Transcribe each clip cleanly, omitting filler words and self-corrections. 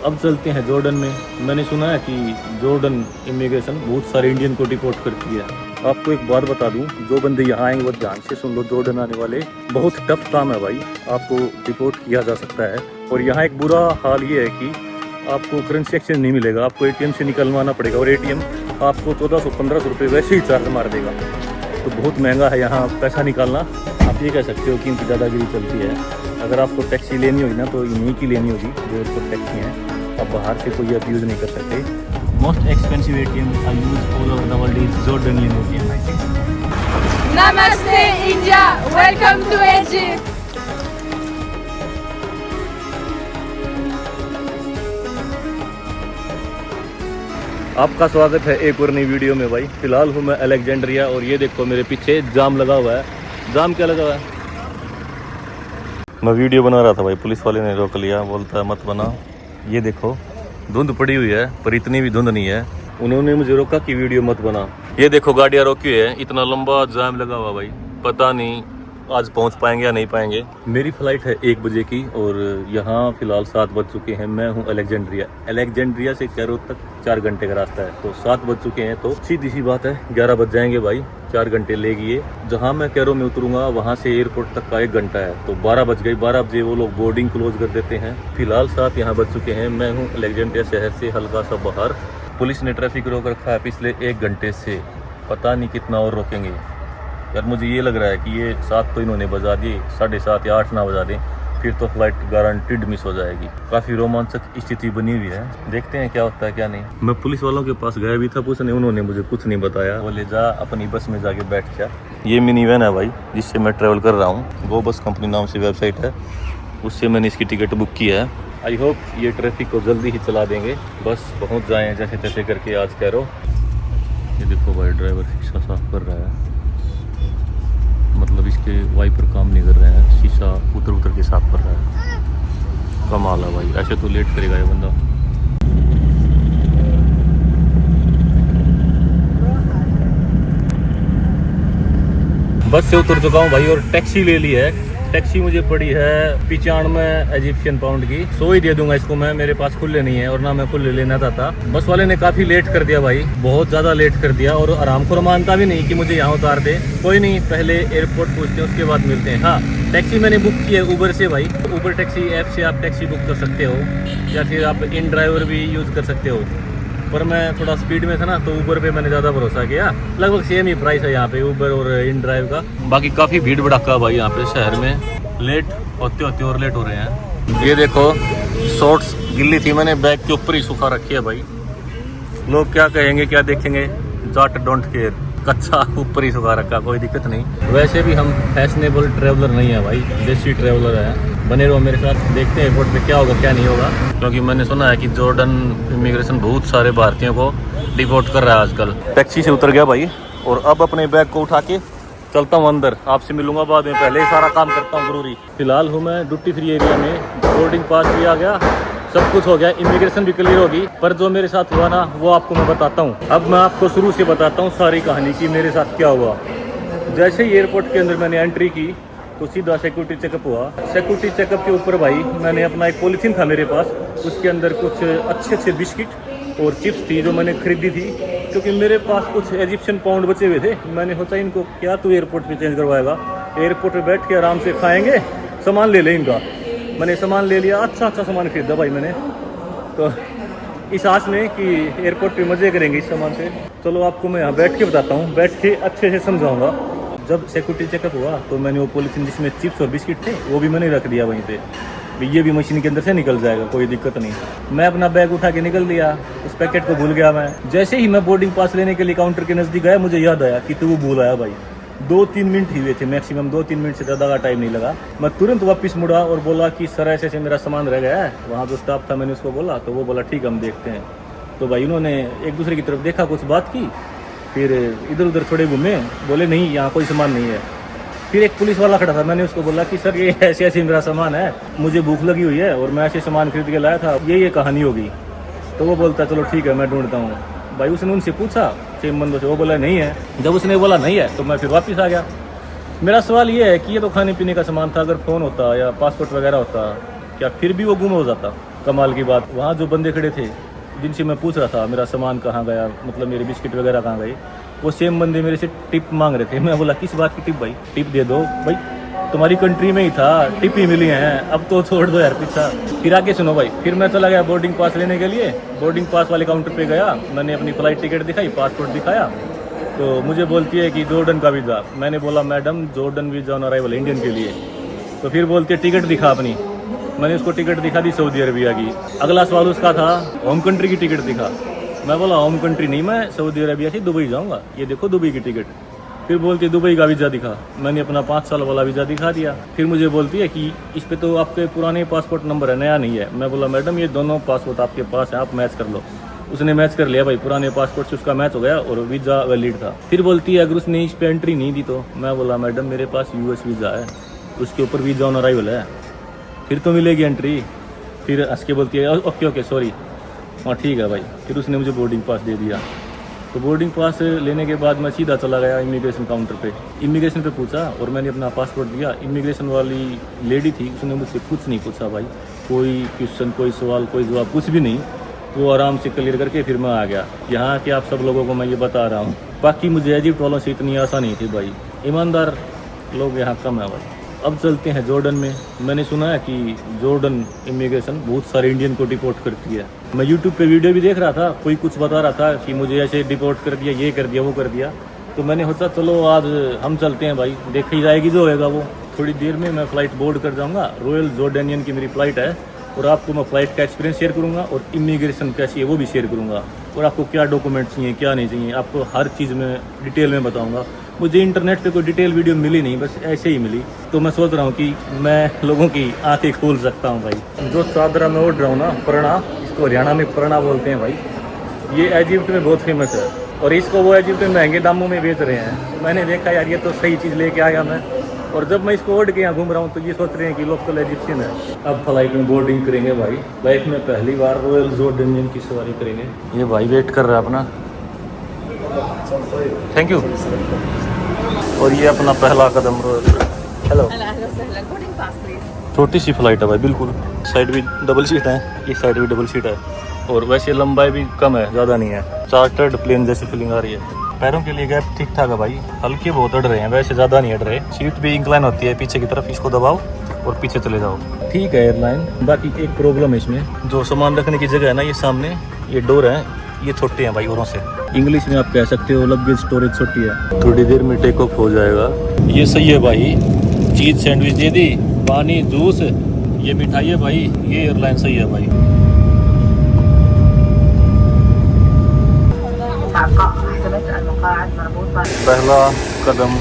अब चलते हैं जॉर्डन में। मैंने सुना है कि जॉर्डन इमिग्रेशन बहुत सारे इंडियन को डिपोर्ट करती है। आपको एक बात बता दूं, जो बंदे यहाँ आएंगे वो ध्यान से सुन लो, जॉर्डन आने वाले बहुत टफ काम है भाई, आपको डिपोर्ट किया जा सकता है। और यहाँ एक बुरा हाल ये है कि आपको करेंसी एक्सचेंज नहीं मिलेगा, आपको ATM से निकलवाना पड़ेगा और ATM आपको 1400-1500 रुपये वैसे ही चार्ज मार देगा। तो बहुत महंगा है यहाँ पैसा निकालना। आप ये कह सकते हो कि इनकी ज़्यादागिरी चलती है। अगर आपको टैक्सी लेनी होगी ना तो इन्हीं की लेनी होगी जो एयरपोर्ट टैक्सी हैं, आप बाहर से कोई आप यूज़ नहीं कर सकते। Most expensive ATM I use all over the world is Jordanian ATM I think. Namaste India, welcome to Egypt. आपका स्वागत है एक और नई वीडियो में भाई। फिलहाल हूँ मैं अलेक्जेंड्रिया और ये देखो मेरे पीछे जाम लगा हुआ है। जाम क्या लगा हुआ है? मैं वीडियो बना रहा था भाई, पुलिस वाले ने रोक लिया, बोलता है मत बना। ये देखो धुंध पड़ी हुई है पर इतनी भी धुंध नहीं है, उन्होंने मुझे रोका कि वीडियो मत बना। ये देखो गाड़ियाँ रोकी है, इतना लंबा जाम लगा हुआ भाई, पता नहीं आज पहुंच पाएंगे या नहीं पाएंगे। मेरी फ्लाइट है 1 बजे की और यहाँ फिलहाल 7 बज चुके हैं। मैं हूँ अलेक्जेंड्रिया से कैरो तक 4 घंटे का रास्ता है, तो 7 बज चुके हैं तो सीधी सी बात है 11 बज जाएंगे भाई। 4 घंटे लेगी ये। जहाँ मैं कैरो में उतरूंगा वहाँ से एयरपोर्ट तक का 1 घंटा है, तो 12 बज गई। 12 बजे वो लोग बोर्डिंग क्लोज कर देते हैं। फिलहाल 7 यहाँ बज चुके हैं। मैं हूँ अलेक्जेंड्रिया शहर से हल्का सा बाहर। पुलिस ने ट्रैफिक रोक रखा है पिछले 1 घंटे से, पता नहीं कितना और रोकेंगे यार। मुझे ये लग रहा है कि ये 7 तो इन्होंने बजा दिए, 7:30 या 8 ना बजा दें फिर तो फ्लाइट गारंटीड मिस हो जाएगी। काफ़ी रोमांचक स्थिति बनी हुई है, देखते हैं क्या होता है क्या नहीं। मैं पुलिस वालों के पास गया भी था पूछने, उन्होंने मुझे कुछ नहीं बताया। बोले जा अपनी बस में जाके बैठ जा। ये मिनी वैन है भाई जिससे मैं ट्रैवल कर रहा हूँ, गो बस कंपनी नाम से वेबसाइट है, उससे मैंने इसकी टिकट बुक की है। आई होप ये ट्रैफिक को जल्दी ही चला देंगे, बस पहुँच जाएँ जैसे तैसे करके आज कैरो। ये देखो भाई ड्राइवर शीशा साफ कर रहा है, मतलब इसके वाइपर काम नहीं कर रहे हैं, शीशा उतर के साफ कर रहा है। कमाल है भाई, ऐसे तो लेट करेगा ये बंदा। बस से उतर चुका हूँ भाई और टैक्सी ले ली है। टैक्सी मुझे पड़ी है 95 इजिप्शियन पाउंड की। 100 ही दे दूंगा इसको मैं, मेरे पास खुले नहीं है और ना मैं खुले लेना चाहता। बस वाले ने काफ़ी लेट कर दिया भाई, बहुत ज़्यादा लेट कर दिया और आराम को मानता भी नहीं कि मुझे यहाँ उतार दे। कोई नहीं, पहले एयरपोर्ट पहुँचते हैं उसके बाद मिलते हैं। हाँ, टैक्सी मैंने बुक की है ऊबर से भाई। ऊबर टैक्सी ऐप से आप टैक्सी बुक कर सकते हो या फिर आप इन ड्राइवर भी यूज़ कर सकते हो, पर मैं थोड़ा स्पीड में था ना तो ऊबर पे मैंने ज़्यादा भरोसा किया। लगभग सेम ही प्राइस है यहाँ पे ऊबर और इन ड्राइव का। बाकी काफ़ी भीड़ भड़ाका भाई यहाँ पे शहर में, लेट होते होते और लेट हो रहे हैं। ये देखो शॉर्ट्स गिल्ली थी, मैंने बैग के ऊपर ही सुखा रखी है भाई। लोग क्या कहेंगे क्या देखेंगे, जाट डोंट केयर, कच्चा ऊपर ही सुखा रखा, कोई दिक्कत नहीं। वैसे भी हम फैशनेबल ट्रैवलर नहीं है भाई, देसी ट्रैवलर है। बने रहो मेरे साथ, देखते हैं एयरपोर्ट पे क्या होगा क्या नहीं होगा, क्योंकि मैंने सुना है कि जॉर्डन इमिग्रेशन बहुत सारे भारतीयों को डिपोर्ट कर रहा है आजकल। टैक्सी से उतर गया भाई और अब अपने बैग को उठा के चलता हूँ अंदर। आपसे मिलूंगा बाद में, पहले सारा काम करता हूँ जरूरी। फिलहाल हूँ मैं ड्यूटी फ्री एरिया में, बोर्डिंग पास भी आ गया, सब कुछ हो गया, इमिग्रेशन भी क्लियर होगी। पर जो मेरे साथ हुआ ना वो आपको मैं बताता हूँ। अब मैं आपको शुरू से बताता हूँ सारी कहानी की मेरे साथ क्या हुआ। जैसे ही एयरपोर्ट के अंदर मैंने एंट्री की तो सीधा सिक्योरिटी चेकअप हुआ। सिक्योरिटी चेकअप के ऊपर भाई मैंने अपना एक पॉलीथीन था मेरे पास, उसके अंदर कुछ अच्छे बिस्किट और चिप्स थी जो मैंने खरीदी थी, क्योंकि मेरे पास कुछ इजिप्शियन पाउंड बचे हुए थे। मैंने सोचा इनको क्या तू एयरपोर्ट पे चेंज करवाएगा, एयरपोर्ट पे बैठ के आराम से खाएंगे, सामान ले लें इनका। मैंने सामान ले लिया, अच्छा सामान खरीदा भाई मैंने, तो इस आस में कि एयरपोर्ट पे मज़े करेंगे इस सामान से। चलो आपको मैं यहाँ बैठ के बताता हूँ, बैठ के अच्छे से समझाऊँगा। जब सिक्योरिटी चेकअप हुआ तो मैंने वो पॉलीथीन जिसमें चिप्स और बिस्किट थे वो भी मैंने रख दिया वहीं पे, ये भी मशीन के अंदर से निकल जाएगा, कोई दिक्कत नहीं। मैं अपना बैग उठा के निकल दिया, उस पैकेट को भूल गया मैं। जैसे ही मैं बोर्डिंग पास लेने के लिए काउंटर के नज़दीक गया, मुझे याद आया कि तू वो भूल आया भाई। 2-3 मिनट ही हुए थे मैक्सिमम, 2-3 मिनट से ज़्यादा का टाइम नहीं लगा। मैं तुरंत वापस मुड़ा और बोला कि सर ऐसे मेरा सामान रह गया है। वहाँ जो स्टाफ था मैंने उसको बोला तो वो बोला ठीक है हम देखते हैं। तो भाई उन्होंने एक दूसरे की तरफ देखा, कुछ बात की, फिर इधर उधर थोड़े घूमे, बोले नहीं यहाँ कोई सामान नहीं है। फिर एक पुलिस वाला खड़ा था, मैंने उसको बोला कि सर ये ऐसे मेरा सामान है, मुझे भूख लगी हुई है और मैं ऐसे सामान खरीद के लाया था, ये कहानी होगी। तो वो बोलता चलो ठीक है मैं ढूंढता हूँ। भाई उसने उनसे पूछा सेम बंदों से, वो बोला नहीं है। जब उसने बोला नहीं है तो मैं फिर वापस आ गया। मेरा सवाल ये है कि ये तो खाने पीने का सामान था, अगर फ़ोन होता या पासपोर्ट वगैरह होता क्या फिर भी वो गुम हो जाता? कमाल की बात, वहाँ जो बंदे खड़े थे जिनसे मैं पूछ रहा था मेरा सामान कहाँ गया, मतलब मेरे बिस्किट वगैरह कहाँ गए, वो सेम बंदे मेरे से टिप मांग रहे थे। मैं बोला किस बात की टिप भाई, टिप दे दो भाई, तुम्हारी कंट्री में ही था, टिप ही मिली है, अब तो छोड़ दो यार पीछा। फिर आगे सुनो भाई, फिर मैं चला गया बोर्डिंग पास लेने के लिए। बोर्डिंग पास वाले काउंटर पे गया, मैंने अपनी फ्लाइट टिकट दिखाई, पासपोर्ट दिखाया, तो मुझे बोलती है कि जॉर्डन का वीज़ा। मैंने बोला madam Jordan visa on arrival Indian के लिए। तो फिर बोलती है टिकट दिखा अपनी। मैंने उसको टिकट दिखा दी सऊदी अरबिया की। अगला सवाल उसका था होम कंट्री की टिकट दिखा। मैं बोला होम कंट्री नहीं, मैं सऊदी अरबिया से दुबई जाऊँगा, ये देखो दुबई की टिकट। फिर बोलती है दुबई का वीज़ा दिखा। मैंने अपना 5 साल वाला वीज़ा दिखा दिया। फिर मुझे बोलती है कि इस पे तो आपके पुराने पासपोर्ट नंबर है, नया नहीं है। मैं बोला मैडम ये दोनों पासपोर्ट आपके पास है, आप मैच कर लो। उसने मैच कर लिया भाई, पुराने पासपोर्ट से उसका मैच हो गया और वीज़ा वैलिड था। फिर बोलती है अगर उसने इस पे एंट्री नहीं दी तो। मैं बोला मैडम मेरे पास यूएस वीज़ा है, उसके ऊपर वीज़ा ऑन अराइवल है, फिर तो मिलेगी एंट्री। फिर हंस के बोलती है ओके ओके सॉरी, हाँ ठीक है भाई। फिर उसने मुझे बोर्डिंग पास दे दिया। तो बोर्डिंग पास लेने के बाद मैं सीधा चला गया इमिग्रेशन काउंटर पे। इमिग्रेशन पे पूछा और मैंने अपना पासपोर्ट दिया। इमिग्रेशन वाली लेडी थी, उसने मुझसे कुछ नहीं पूछा भाई, कोई क्वेश्चन, कोई सवाल, कोई जवाब, कुछ भी नहीं। वो आराम से क्लियर करके फिर मैं आ गया। यहाँ के आप सब लोगों को मैं ये बता रहा हूँ। बाकी मुझे इजिप्ट वालों से इतनी आशा नहीं थी भाई, ईमानदार लोग यहाँ कम है भाई। अब चलते हैं जॉर्डन में। मैंने सुना है कि जॉर्डन इमिग्रेशन बहुत सारे इंडियन को डिपोर्ट करती है। मैं यूट्यूब पे वीडियो भी देख रहा था, कोई कुछ बता रहा था कि मुझे ऐसे डिपोर्ट कर दिया, ये कर दिया, वो कर दिया। तो मैंने सोचा चलो आज हम चलते हैं भाई, देखी जाएगी जो होएगा वो। थोड़ी देर में मैं फ़्लाइट बोर्ड कर जाऊँगा। रॉयल जॉर्डेनियन की मेरी फ़्लाइट है और आपको मैं फ़्लाइट का एक्सपीरियंस शेयर करूँगा और इमिग्रेशन कैसी है वो भी शेयर करूँगा। और आपको क्या डॉक्यूमेंट्स चाहिए, क्या नहीं चाहिए, आपको हर चीज़ में डिटेल में बताऊँगा। मुझे इंटरनेट पे कोई डिटेल वीडियो मिली नहीं, बस ऐसे ही मिली। तो मैं सोच रहा हूँ कि मैं लोगों की आंखें खोल सकता हूँ भाई। जो चादरा मैं ओढ़ रहा हूँ ना, परना, इसको हरियाणा में परना बोलते हैं भाई। ये इजिप्ट में बहुत फेमस है और इसको वो इजिप्ट में महंगे दामों में बेच रहे हैं। मैंने देखा यार ये तो सही चीज़ लेके आया मैं। और जब मैं इसको ओढ़ के यहाँ घूम रहा हूँ तो ये सोच रहे हैं कि लोकल इजिप्शियन है। अब फ्लाइट में बोर्डिंग करेंगे भाई। लाइफ में पहली बार रॉयल जॉर्डेनियन की सवारी करेंगे। ये भाई वेट कर रहा है अपना, थैंक यू। और ये अपना पहला कदम रॉयल। हेलो, छोटी सी फ्लाइट है भाई बिल्कुल। साइड भी डबल सीट है, ये साइड भी डबल सीट है और वैसे लंबाई भी कम है, ज़्यादा नहीं है। चार्टर्ड प्लेन जैसी फीलिंग आ रही है। पैरों के लिए गैप ठीक ठाक है भाई, हल्के बहुत अड़ रहे हैं, वैसे ज़्यादा नहीं अड़ रहे। सीट भी इंक्लाइन होती है पीछे की तरफ, इसको दबाओ और पीछे चले जाओ। ठीक है एयरलाइन। बाकी एक प्रॉब्लम है इसमें, जो सामान रखने की जगह है ना, ये सामने ये डोर है, ये छोटे हैं भाई औरों से। इंग्लिश में आप कह सकते हो लगेज स्टोरेज छोटी है। थोड़ी देर में टेक ऑफ हो जाएगा। ये सही है भाई, चीज़ सैंडविच दे दी, पानी, जूस, ये मिठाई है भाई, ये एयरलाइन सही है भाई। पहला कदम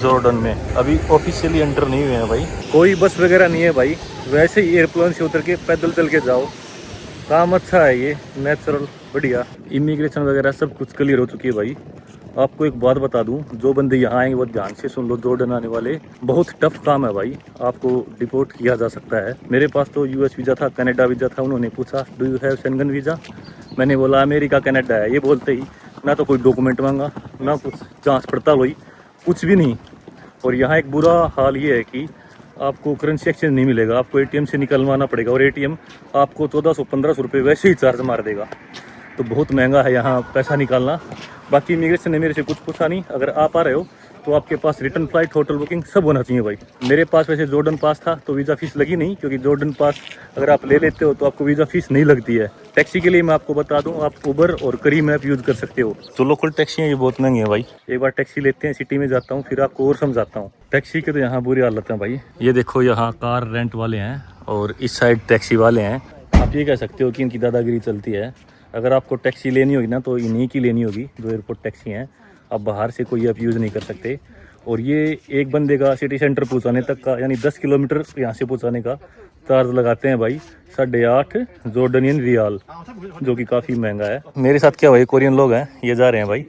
जॉर्डन में। अभी ऑफिशियली एंटर नहीं हुए हैं भाई, कोई बस वगैरह नहीं है भाई, वैसे ही एयरप्लेन से उतर के पैदल चल के जाओ। काम अच्छा है, ये नेचुरल, बढ़िया। इमिग्रेशन वगैरह सब कुछ क्लियर हो चुकी है भाई। आपको एक बात बता दूं, जो बंदे यहाँ आएंगे वो ध्यान से सुन लो, जॉर्डन आने वाले, बहुत टफ काम है भाई, आपको डिपोर्ट किया जा सकता है। मेरे पास तो यूएस वीज़ा था, कनाडा वीज़ा था। उन्होंने पूछा do you have Schengen visa, मैंने बोला अमेरिका कनाडा है। ये बोलते ही ना तो कोई डॉक्यूमेंट मांगा, ना कुछ जाँच पड़ताल हुई, कुछ भी नहीं। और यहाँ एक बुरा हाल ये है कि आपको करेंसी एक्सचेंज नहीं मिलेगा, आपको एटीएम से निकलवाना पड़ेगा और एटीएम आपको 1400-1500 रुपये वैसे ही चार्ज मार देगा। तो बहुत महंगा है यहाँ पैसा निकालना। बाकी इमिग्रेशन ने मेरे से कुछ पूछा नहीं। अगर आप आ रहे हो तो आपके पास रिटर्न फ्लाइट, होटल बुकिंग सब होना चाहिए भाई। मेरे पास वैसे जॉर्डन पास था तो वीज़ा फीस लगी नहीं, क्योंकि जॉर्डन पास अगर आप ले लेते हो तो आपको वीज़ा फीस नहीं लगती है। टैक्सी के लिए मैं आपको बता दूं, आप उबर और करी मैप यूज़ कर सकते हो। जो लोकल टैक्सी हैं ये बहुत महंगी है भाई। एक बार टैक्सी लेते हैं, सिटी में जाता हूँ, फिर आपको और समझाता हूँ। टैक्सी के तो यहाँ बुरी हालत है भाई। ये देखो यहाँ कार रेंट वाले हैं और इस साइड टैक्सी वाले हैं। आप ये कह सकते हो कि इनकी दादागिरी चलती है। अगर आपको टैक्सी लेनी होगी ना तो इन्हीं की लेनी होगी, जो एयरपोर्ट टैक्सी हैं। अब बाहर से कोई आप यूज़ नहीं कर सकते। और ये एक बंदे का सिटी सेंटर पहुंचाने तक का, यानी 10 किलोमीटर यहाँ से पहुंचाने का चार्ज लगाते हैं भाई 8.5 जॉर्डनियन रियाल, जो कि काफ़ी महंगा है। मेरे साथ क्या भाई, कोरियन लोग हैं, ये जा रहे हैं भाई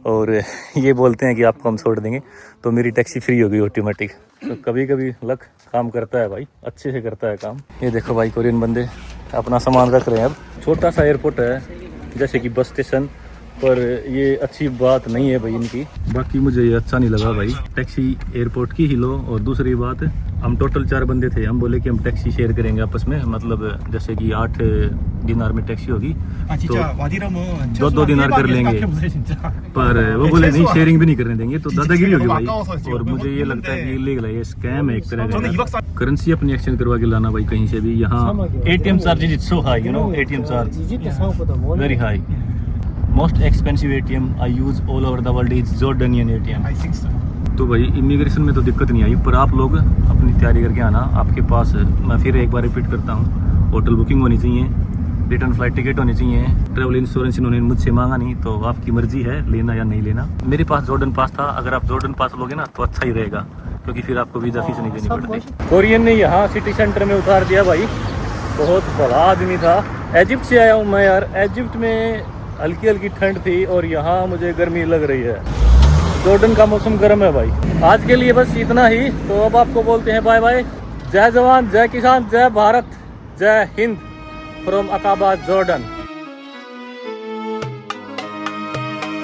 और ये बोलते हैं कि आपको हम छोड़ देंगे, तो मेरी टैक्सी फ्री हो गई ऑटोमेटिक। तो कभी कभी लक काम करता है भाई, अच्छे से करता है काम। ये देखो भाई कोरियन बंदे अपना सामान रख रहे हैं। अब छोटा सा एयरपोर्ट है जैसे कि बस स्टेशन, पर ये अच्छी बात नहीं है भाई इनकी। बाकी मुझे ये अच्छा नहीं लगा भाई। टैक्सी एयरपोर्ट की ही लो, और दूसरी बात हम टोटल 4 बंदे थे। हम बोले कि हम टैक्सी शेयर करेंगे आपस में, मतलब जैसे कि 8 दिनार में टैक्सी होगी 아 진짜 와디람은 दो दिनार कर लेंगे। पर वो बोले नहीं, शेयरिंग भी नहीं करने देंगे, तो दादागिरी होगी भाई। और मुझे ये लगता है कि इलीगल है, ये स्कैम है एक तरह का। करेंसी अपनी एक्सचेंज करवा के लाना भाई कहीं से भी। यहाँ ATM charges is so high, you know, ATM charge very high. Most expensive ATM I use all over the world is Jordanian ATM। I think so. तो भाई इमिग्रेशन में तो दिक्कत नहीं आई, पर आप लोग अपनी तैयारी करके आना। आपके पास, मैं फिर एक बार रिपीट करता हूँ, होटल बुकिंग होनी चाहिए, रिटर्न फ्लाइट टिकट होनी चाहिए, ट्रैवल इंश्योरेंस इन्होंने मुझसे मांगा नहीं, तो आपकी मर्जी है लेना या नहीं लेना। मेरे पास जॉर्डन पास था, अगर आप जॉर्डन पास लोगे ना तो अच्छा ही रहेगा, क्योंकि फिर आपको वीज़ा फीस नहीं देनी पड़ती। कोरियन ने यहाँ सिटी सेंटर में उतार दिया भाई, बहुत बड़ा आदमी था। इजिप्ट से आया हूँ मैं यार, इजिप्ट में हल्की हल्की ठंड थी और यहाँ मुझे गर्मी लग रही है। जॉर्डन का मौसम गर्म है भाई। आज के लिए बस इतना ही, तो अब आपको बोलते हैं बाय बाय। जय जवान, जय किसान, जय भारत, जय हिंद फ्रॉम अकाबा जॉर्डन।